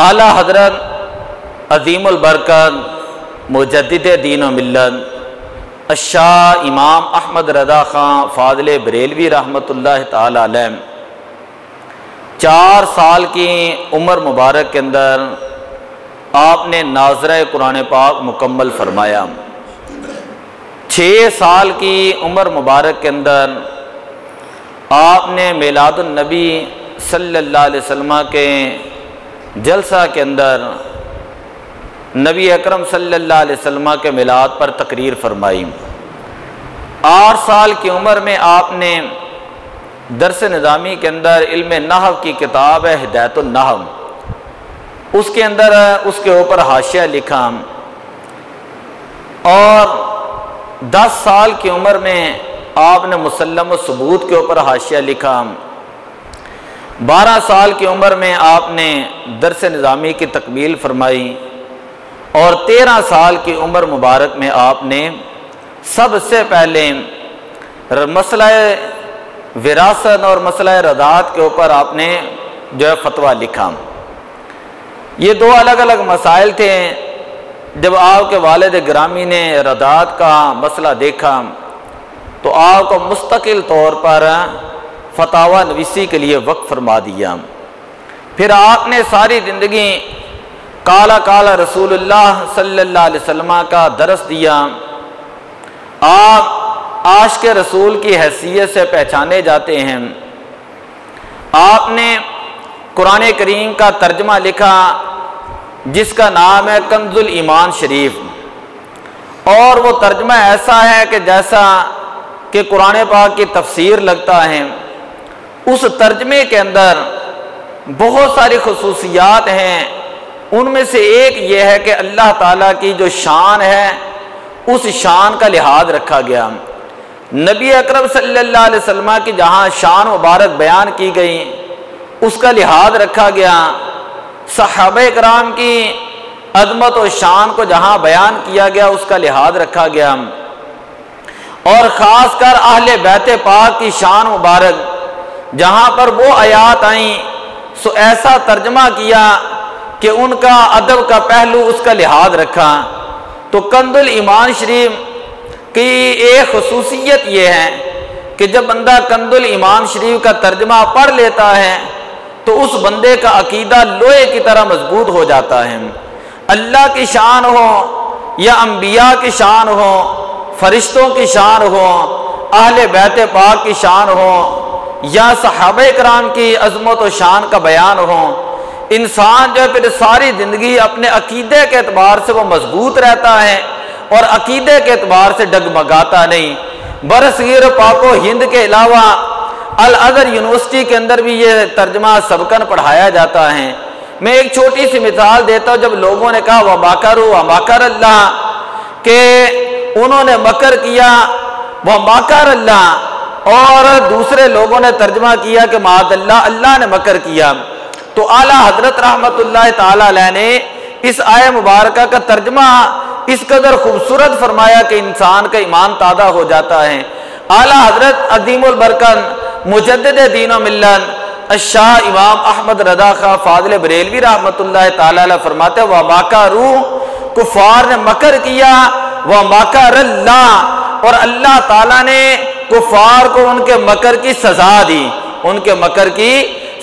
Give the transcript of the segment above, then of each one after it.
اعلیٰ حضرت عظیم البرکت مجدد دین و ملت الشاہ امام احمد رضا خان فاضل بریلوی رحمۃ اللہ تعالی علیہ 4 سال کی عمر مبارک کے اندر آپ نے ناظرہ قرآن پاک مکمل فرمایا۔ 6 سال کی عمر مبارک کے اندر آپ نے میلاد النبی صلی اللہ علیہ وسلم کے جلسہ کے اندر نبی اکرم صلی اللہ علیہ وسلم کے میلاد پر تقریر فرمائی۔ 8 سال کی عمر میں آپ نے درس نظامی کے اندر علم نحو کی کتاب ہے ہدایت النحو، اس کے اندر اس کے اوپر حاشیہ لکھا، اور 10 سال کی عمر میں آپ نے مسلم الثبوت کے اوپر حاشیہ لکھا۔ 12 سال کی عمر میں آپ نے درس نظامی کی تکمیل فرمائی، اور 13 سال کی عمر مبارک میں آپ نے سب سے پہلے مسئلہ وراثت اور مسئلہ رضاعت کے اوپر آپ نے فتویٰ لکھا۔ یہ 2 الگ الگ مسائل تھے۔ جب آپ کے والد گرامی نے رضاعت کا مسئلہ دیکھا تو آپ کو مستقل طور پر فتاوی نویسی کے لیے وقف فرما دیا۔ پھر آپ نے ساری زندگی کالا کالا رسول اللہ صلی اللہ علیہ وسلم کا درس دیا۔ آپ عاشق رسول کی حیثیت سے پہچانے جاتے ہیں۔ آپ نے قرآن کریم کا ترجمہ لکھا جس کا نام ہے کنز الایمان شریف، اور وہ ترجمہ ایسا ہے کہ جیسا کہ قرآن پاک کی تفسیر لگتا ہے۔ اس ترجمے کے اندر بہت ساری خصوصیات ہیں، ان میں سے ایک یہ ہے کہ اللہ تعالیٰ کی جو شان ہے اس شان کا لحاظ رکھا گیا۔ نبی اکرم صلی اللہ علیہ وسلم کی جہاں شان مبارک بیان کی گئی اس کا لحاظ رکھا گیا، صحابہ کرام کی عظمت و شان کو جہاں بیان کیا گیا اس کا لحاظ رکھا گیا، اور خاص کر اہل بیت پاک کی شان مبارک جہاں پر وہ آیات آئیں سو ایسا ترجمہ کیا کہ ان کا ادب کا پہلو اس کا لحاظ رکھا۔ تو کنز الایمان شریف کی ایک خصوصیت یہ ہے کہ جب بندہ کنز الایمان شریف کا ترجمہ پڑھ لیتا ہے تو اس بندے کا عقیدہ لوہے کی طرح مضبوط ہو جاتا ہے۔ اللہ کی شان ہو یا انبیاء کی شان ہو، فرشتوں کی شان ہو، اہل بیت پاک کی شان ہو، یا صحابہ کرام کی عظمت و شان کا بیان ہو، انسان جو ہے پھر ساری زندگی اپنے عقیدے کے اعتبار سے وہ مضبوط رہتا ہے اور عقیدے کے اعتبار سے ڈگمگاتا نہیں۔ برصغیر پاک و ہند کے علاوہ الازہر یونیورسٹی کے اندر بھی یہ ترجمہ سبقاً پڑھایا جاتا ہے۔ میں ایک چھوٹی سی مثال دیتا ہوں۔ جب لوگوں نے کہا وَمَكَرُوا وَمَكَرَ اللَّهُ، کہ انہوں نے مکر کیا وَمَكَرَ اللَّهُ، اور دوسرے لوگوں نے ترجمہ کیا کہ معاذ اللہ، اللہ نے مکر کیا، تو اعلیٰ حضرت رحمت اللہ تعالی علیہ نے اس آیہ مبارکہ کا ترجمہ اس قدر خوبصورت فرمایا کہ انسان کا ایمان تازہ ہو جاتا ہے۔ اعلیٰ حضرت عظیم البرکت مجدد دین و ملت الشاہ امام احمد رضا خان فاضل بریلوی رحمت اللہ تعالی علیہ فرماتے ہیں وَمَكَرُوا، کفار نے مکر کیا، وَمَكَرَ اللَّهُ، اور اللہ تعالیٰ نے کفار کو ان کے مکر کی سزا دی، ان کے مکر کی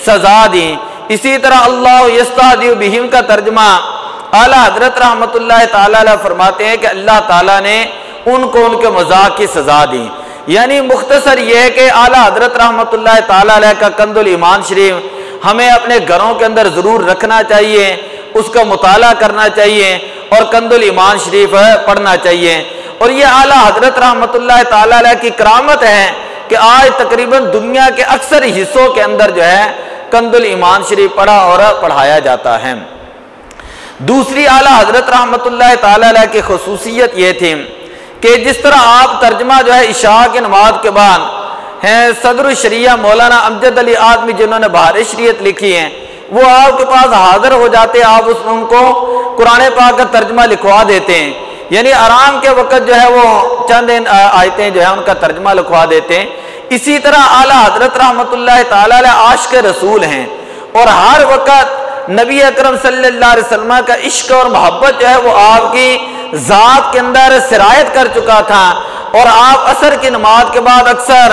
سزا دی۔ اسی طرح اللہ یستہزئ بہم کا ترجمہ اعلیٰ حضرت رحمت اللہ تعالی علیہ فرماتے ہیں کہ اللہ تعالیٰ نے ان کو ان کے مذاق کی سزا دی۔ یعنی مختصر یہ ہے کہ اعلیٰ حضرت رحمت اللہ تعالی علیہ کا کنز الایمان شریف ہمیں اپنے گھروں کے اندر ضرور رکھنا چاہیے، اس کا مطالعہ کرنا چاہیے اور کنز الایمان شریف پڑھنا چاہیے۔ اور یہ اعلیٰ حضرت رحمت اللہ تعالی علیہ کی کرامت ہے کہ آج تقریباً دنیا کے اکثر حصوں کے اندر جو ہے کنز الایمان شریف پڑھا اور پڑھایا جاتا ہے۔ دوسری اعلیٰ حضرت رحمت اللہ تعالی علیہ کی خصوصیت یہ تھی کہ جس طرح آپ ترجمہ جو ہے عشاء کی نماز کے بعد ہیں صدر الشریعہ مولانا امجد علی اعظمی جنہوں نے بہار شریعت لکھی ہیں وہ آپ کے پاس حاضر ہو جاتے ہیں، آپ ان کو قرآن پاک کا ترجمہ لکھوا دیتے ہیں، یعنی آرام کے وقت جو ہے وہ چند آیتیں جو ہے ان کا ترجمہ لکھوا دیتے ہیں۔ اسی طرح اعلیٰ حضرت رحمت اللہ تعالی علیہ عاشق رسول ہیں اور ہر وقت نبی اکرم صلی اللہ علیہ وسلم کا عشق اور محبت جو ہے وہ آپ کی ذات کے اندر سرایت کر چکا تھا، اور آپ عصر کی نماز کے بعد اکثر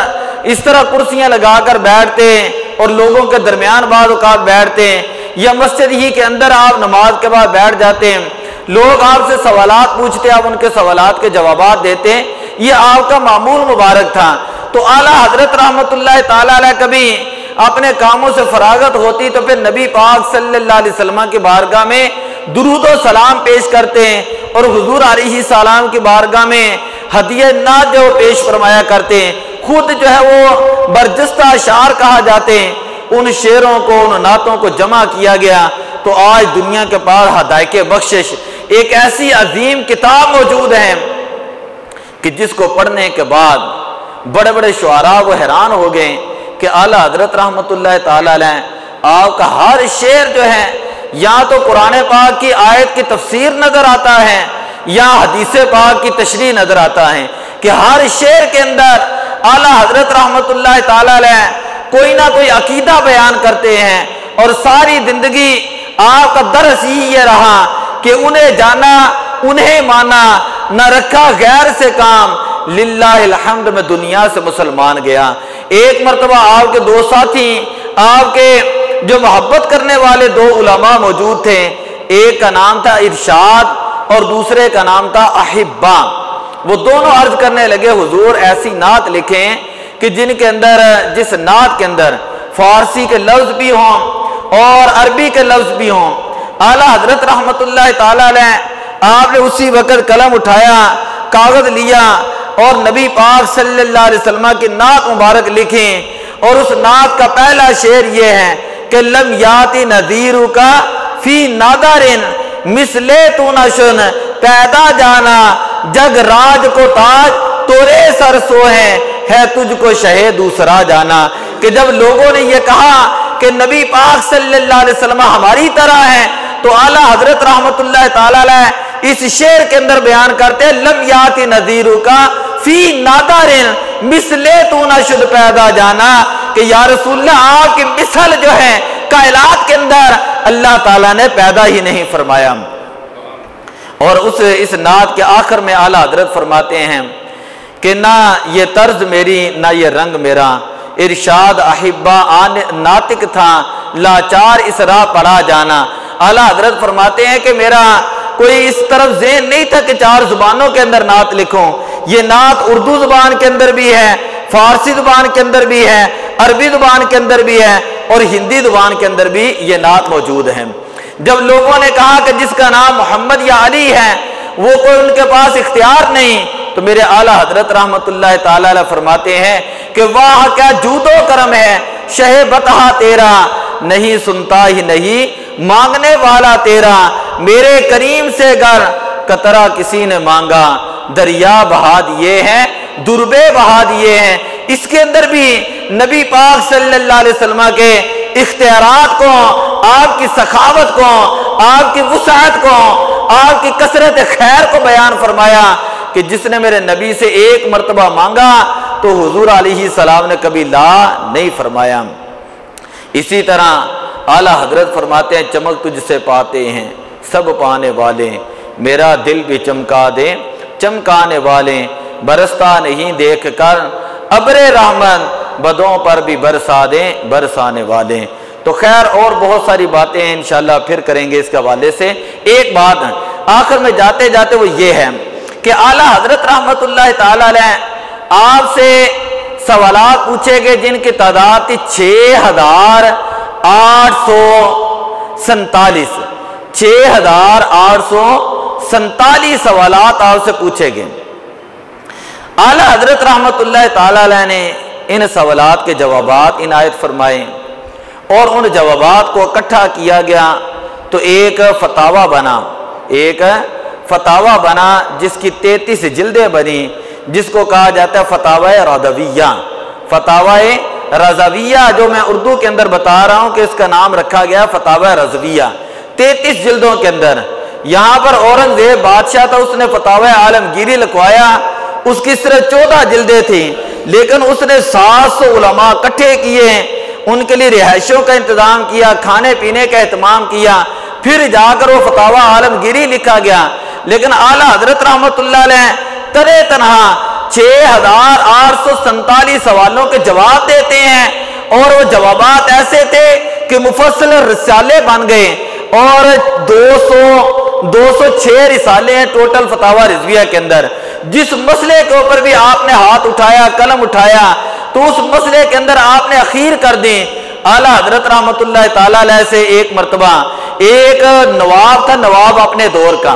اس طرح کرسیاں لگا کر بیٹھتے اور لوگوں کے درمیان بعض اوقات بیٹھتے، یا مسجد ہی کے اندر آپ نماز کے بعد بیٹھ جاتے، لوگ آپ سے سوالات پوچھتے، آپ ان کے سوالات کے جوابات دیتے، یہ آپ کا معمول مبارک تھا۔ تو اعلیٰ حضرت رحمۃ اللہ تعالی علیہ کبھی اپنے کاموں سے فراغت ہوتی تو پھر نبی پاک صلی اللہ علیہ وسلم کی بارگاہ میں درود و سلام پیش کرتے، اور حضور علیہ السلام کی بارگاہ میں ہدیہ نعت جو پیش فرمایا کرتے، خود جو ہے وہ برجستہ اشعار کہا جاتے، ان شعروں کو ان نعتوں کو جمع کیا گیا، تو آج دنیا کے پاس ہدایت بخشش ایک ایسی عظیم کتاب موجود ہے کہ جس کو پڑھنے کے بعد بڑے بڑے شعراء وہ حیران ہو گئے کہ اعلیٰ حضرت رحمۃ اللہ تعالی علیہ آپ کا ہر شعر جو ہے یا تو قرآن پاک کی آیت کی تفسیر نظر آتا ہے یا حدیث پاک کی تشریح نظر آتا ہے، کہ ہر شعر کے اندر اعلیٰ حضرت رحمۃ اللہ تعالی علیہ کوئی نہ کوئی عقیدہ بیان کرتے ہیں، اور ساری زندگی آپ کا درس ہی یہ رہا کہ انہیں جانا انہیں مانا، نہ رکھا غیر سے کام، للہ الحمد میں دنیا سے مسلمان گیا۔ ایک مرتبہ آپ کے دو ساتھی، آپ کے جو محبت کرنے والے دو علماء موجود تھے، ایک کا نام تھا ارشاد اور دوسرے کا نام تھا احبا، وہ دونوں عرض کرنے لگے حضور ایسی نعت لکھیں کہ جس نعت کے اندر فارسی کے لفظ بھی ہوں اور عربی کے لفظ بھی ہوں۔ اعلیٰ حضرت رحمۃ اللہ تعالی علیہ آپ نے اسی وقت قلم اٹھایا، کاغذ لیا اور نبی پاک صلی اللہ علیہ وسلم کی نعت مبارک لکھیں، اور اس نعت کا پہلا شعر یہ ہے کہ لم یاتی نذیرو کا فی نادارن مثلے تو نشن پیدا جانا جگ راج کو تاج تورے سر سو ہے تجھ کو شہ دوسرا جانا، کہ جب لوگوں نے یہ کہا کہ نبی پاک صلی اللہ علیہ وسلم ہماری طرح ہیں، تو اعلیٰ حضرت رحمۃ اللہ تعالی علیہ اس شعر کے اندر بیان کرتے ہیں لم یاتی نذیرو کا فی نادارن مثلے تو نشد پیدا جانا، کہ یا رسول اللہ آپ کی مثل جو ہے کائنات کے اندر اللہ تعالیٰ نے پیدا ہی نہیں فرمایا۔ اور اس نعت کے آخر میں اعلیٰ حضرت فرماتے ہیں کہ نہ یہ طرز میری نہ یہ رنگ میرا، ارشاد احبا ناطق تھا لاچار اس راہ پڑا جانا۔ اعلیٰ حضرت فرماتے ہیں کہ میرا کوئی اس طرف ذہن نہیں تھا کہ 4 زبانوں کے اندر نعت لکھوں، یہ نعت اردو زبان کے اندر بھی ہے، فارسی زبان کے اندر بھی ہے، عربی زبان کے اندر بھی ہے، اور ہندی زبان کے اندر بھی یہ نعت موجود ہے۔ جب لوگوں نے کہا کہ جس کا نام محمد یا علی ہے وہ کوئی ان کے پاس اختیار نہیں، تو میرے اعلیٰ حضرت رحمۃ اللہ تعالی علیہ فرماتے ہیں کہ واہ کیا جود و کرم ہے شہ بتہا تیرا، نہیں سنتا ہی نہیں مانگنے والا تیرا، میرے کریم سے گر قطرہ کسی نے مانگا، دریا بہا دیے ہیں دربے بہا دیے ہیں۔ اس کے اندر بھی نبی پاک صلی اللہ علیہ وسلم کے اختیارات کو، آپ کی سخاوت کو، آپ کی وسعت کو، آپ کی کثرت خیر کو بیان فرمایا کہ جس نے میرے نبی سے ایک مرتبہ مانگا تو حضور علیہ السلام نے کبھی لا نہیں فرمایا۔ اسی طرح اعلیٰ حضرت فرماتے ہیں چمک تجھ سے پاتے ہیں سب پانے والے، میرا دل بھی چمکا دے چمکانے والے، برستا نہیں دیکھ کر ابر رحمت بدوں پر بھی برسا دیں برسانے والے۔ تو خیر اور بہت ساری باتیں ہیں انشاءاللہ پھر کریں گے اس کے حوالے سے۔ ایک بات آخر میں جاتے جاتے وہ یہ ہے کہ اعلیٰ حضرت رحمۃ اللہ تعالی علیہ آپ سے سوالات پوچھے گئے جن کی تعداد تھی 6,847 سوالات آپ سے پوچھے گئے۔ اعلیٰ حضرت رحمۃ اللہ تعالی علیہ نے ان سوالات کے جوابات عنایت فرمائے، اور ان جوابات کو اکٹھا کیا گیا تو ایک فتاوی بنا جس کی 33 جلدیں بنی، جس کو کہا جاتا ہے فتاوی رضویہ۔ فتاوی رضویہ جو میں اردو کے اندر بتا رہا ہوں کہ اس کا نام رکھا گیا فتاوی رضویہ، 33 جلدوں کے اندر۔ یہاں پر اورنگزیب بادشاہ تھا، اس نے فتاوی عالمگیری لکھوایا، اس کی صرف 14 جلدیں تھیں، لیکن اس نے 700 علماء اکٹھے کیے ان کے لیے رہائشوں کا انتظام کیا، کھانے پینے کا اہتمام کیا، پھر جا کر وہ فتاوی عالمگیری لکھا گیا۔ لیکن اعلیٰ حضرت رحمۃ اللہ علیہ ترے تنہا 6847 سوالوں کے جواب دیتے ہیں، اور وہ جوابات ایسے تھے کہ مفصل رسالے بن گئے، اور 206 رسالے ہیں ٹوٹل فتاوی رضویہ کے اندر۔ جس مسئلے کے اوپر بھی آپ نے ہاتھ اٹھایا، قلم اٹھایا، تو اس مسئلے کے اندر آپ نے اخیر کر دی۔ اعلیٰ حضرت رحمۃ اللہ تعالی علیہ سے ایک مرتبہ ایک نواب تھا، نواب اپنے دور کا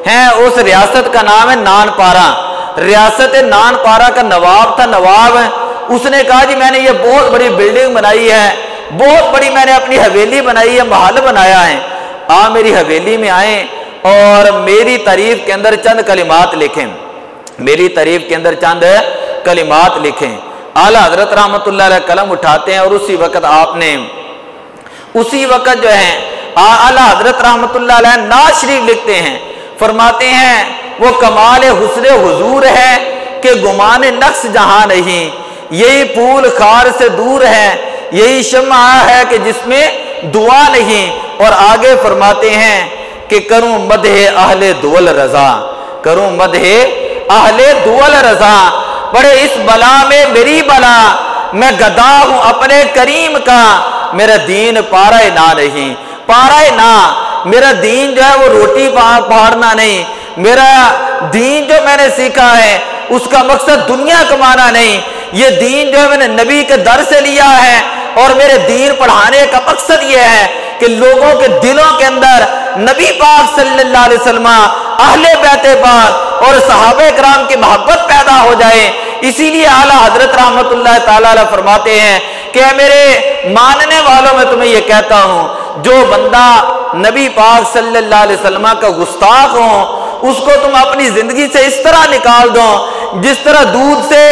ہے، اس ریاست کا نام ہے نان پارا، ریاست نان پارا کا نواب تھا، نواب اس نے کہا جی میں نے یہ بہت بڑی بلڈنگ بنائی ہے، بہت بڑی میں نے اپنی حویلی بنائی ہے، محل بنایا ہے، آپ میری حویلی میں آئیں اور میری تعریف کے اندر چند کلمات لکھیں، میری تعریف کے اندر چند کلمات لکھیں۔ اعلیٰ حضرت رحمۃ اللہ علیہ قلم اٹھاتے ہیں، اور اسی وقت آپ نے اسی وقت جو ہے اعلیٰ حضرت رحمۃ اللہ علیہ نعت شریف لکھتے ہیں، فرماتے ہیں وہ کمال حسن حضور ہے کہ گمان نقص جہاں نہیں، یہی پھول خار سے دور ہے، یہی شمع ہے کہ جس میں دعا نہیں۔ اور آگے فرماتے ہیں کہ کروں مدح اہل دول رضا، کروں مدح اہل دول رضا، بڑے اس بلا میں میری بلا، میں گدا ہوں اپنے کریم کا، میرا دین پارا نہ نہیں، پارا نہ، میرا دین جو ہے وہ روٹی پھاڑنا نہیں، میرا دین جو میں نے سیکھا ہے اس کا مقصد دنیا کمانا نہیں، یہ دین جو ہے میں نے نبی کے در سے لیا ہے، اور میرے دین پڑھانے کا مقصد یہ ہے کہ لوگوں کے دلوں کے اندر نبی پاک صلی اللہ علیہ وسلم، اہل بیت پاک اور صحابہ کرام کی محبت پیدا ہو جائے۔ اسی لیے اعلیٰ حضرت رحمۃ اللہ تعالی علیہ فرماتے ہیں کہ اے میرے ماننے والوں میں تمہیں یہ کہتا ہوں، جو بندہ نبی پاک صلی اللہ علیہ وسلم کا گستاخ ہو، اس کو تم اپنی زندگی سے اس طرح نکال دو جس طرح دودھ سے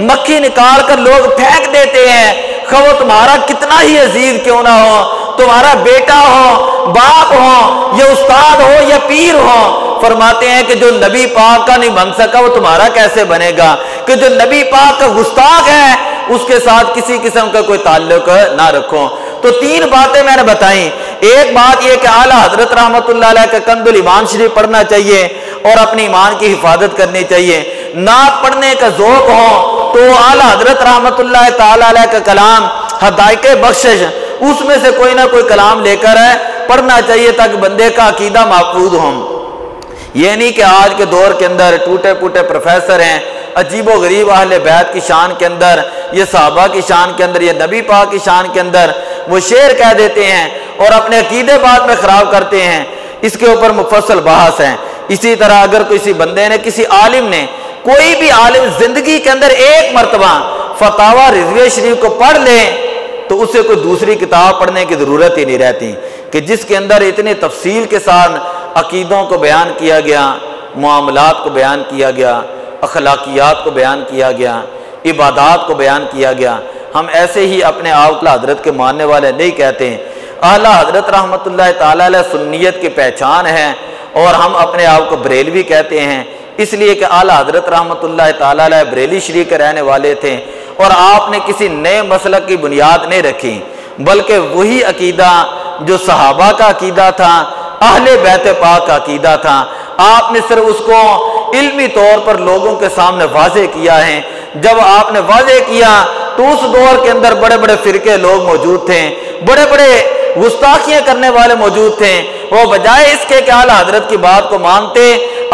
مکھی نکال کر لوگ پھینک دیتے ہیں، خواہ وہ تمہارا کتنا ہی عزیز کیوں نہ ہو، تمہارا بیٹا ہو، باپ ہو، یا استاد ہو یا پیر ہو۔ فرماتے ہیں کہ جو نبی پاک کا نہیں بن سکا وہ تمہارا کیسے بنے گا، کہ جو نبی پاک کا گستاخ ہے اس کے ساتھ کسی قسم کا کوئی تعلق نہ رکھو۔ تو تین باتیں میں نے بتائیں، ایک بات یہ کہ اعلیٰ حضرت رحمۃ اللہ علیہ کا کنز الایمان شریف پڑھنا چاہیے اور اپنی ایمان کی حفاظت کرنی چاہیے، نعت پڑھنے کا ذوق ہو تو اعلیٰ حضرت رحمۃ اللہ تعالی علیہ کا کلام حدائق بخشش، اس میں سے کوئی نہ کوئی کلام لے کر پڑھنا چاہیے تاکہ بندے کا عقیدہ محفوظ ہو۔ یہ نہیں کہ آج کے دور کے اندر ٹوٹے پوٹے پروفیسر ہیں، عجیب و غریب اہل بیت کی شان کے اندر، یہ صحابہ کی شان کے اندر، یہ نبی پاک کی شان کے اندر وہ شعر کہہ دیتے ہیں اور اپنے عقیدے بعد میں خراب کرتے ہیں۔ اس کے اوپر مفصل بحث ہیں۔ اسی طرح اگر کسی بندے نے، کسی عالم نے، کوئی بھی عالم زندگی کے اندر ایک مرتبہ فتاوی رضویہ شریف کو پڑھ لے تو اسے کوئی دوسری کتاب پڑھنے کی ضرورت ہی نہیں رہتی، کہ جس کے اندر اتنی تفصیل کے ساتھ عقیدوں کو بیان کیا گیا، معاملات کو بیان کیا گیا، اخلاقیات کو بیان کیا گیا، عبادات کو بیان کیا گیا۔ ہم ایسے ہی اپنے آپ کو حضرت کے ماننے والے نہیں کہتے ہیں۔ اعلیٰ حضرت رحمۃ اللہ تعالی علیہ سنیت کی پہچان ہے، اور ہم اپنے آپ کو بریلوی کہتے ہیں اس لیے کہ اعلیٰ حضرت رحمۃ اللہ تعالی علیہ بریلی شریف کے رہنے والے تھے، اور آپ نے کسی نئے مسلک کی بنیاد نہیں رکھی، بلکہ وہی عقیدہ جو صحابہ کا عقیدہ تھا، اہل بیت پاک کا عقیدہ تھا، آپ نے صرف اس کو علمی طور پر لوگوں کے سامنے واضح کیا ہے۔ جب آپ نے واضح کیا تو اس دور کے اندر بڑے بڑے فرقے لوگ موجود تھے، بڑے بڑے گستاخیاں کرنے والے موجود تھے، وہ بجائے اس کے کہ اعلیٰ حضرت کی بات کو مانتے،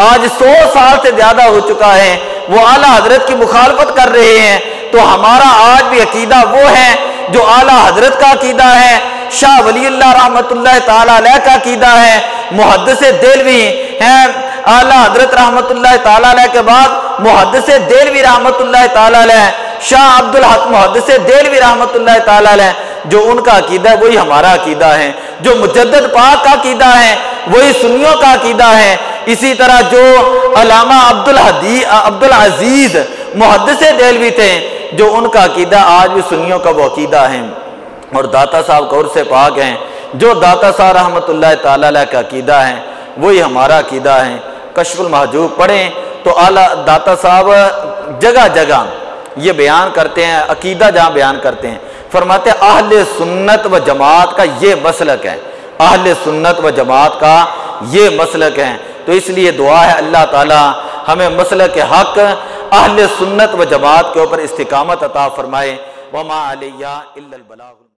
آج 100 سال سے زیادہ ہو چکا ہے، وہ اعلیٰ حضرت کی مخالفت کر رہے ہیں۔ تو ہمارا آج بھی عقیدہ وہ ہے جو اعلیٰ حضرت کا عقیدہ ہے، شاہ ولی اللہ رحمۃ اللہ تعالی علیہ کا عقیدہ ہے، محدث دہلوی ہیں، اعلیٰ حضرت رحمۃ اللہ تعالی علیہ کے بعد محدث دہلوی رحمۃ اللہ تعالی علیہ، شاہ عبدالحق محدث دہلوی رحمۃ اللہ تعالی علیہ، جو ان کا عقیدہ ہے وہی ہمارا عقیدہ ہے، جو مجدد پاک کا عقیدہ ہے وہی سنیوں کا عقیدہ ہے۔ اسی طرح جو علامہ عبدالعزیز محدث دہلوی تھے، جو ان کا عقیدہ آج بھی سنیوں کا وہ عقیدہ ہے، اور داتا صاحب قور سے پاک ہیں، جو داتا صاحب رحمۃ اللہ تعالی علیہ کا عقیدہ ہے وہی ہمارا عقیدہ ہے۔ کشف المحجوب پڑھیں تو اعلیٰ داتا صاحب جگہ جگہ یہ بیان کرتے ہیں، عقیدہ جہاں بیان کرتے ہیں، فرماتے اہل سنت و جماعت کا یہ مسلک ہے، اہل سنت و جماعت کا یہ مسلک ہے۔ تو اس لیے دعا ہے اللہ تعالی ہمیں مسلک حق اہل سنت و جماعت کے اوپر استقامت عطا فرمائے۔ وما علیہ الا البلاغ۔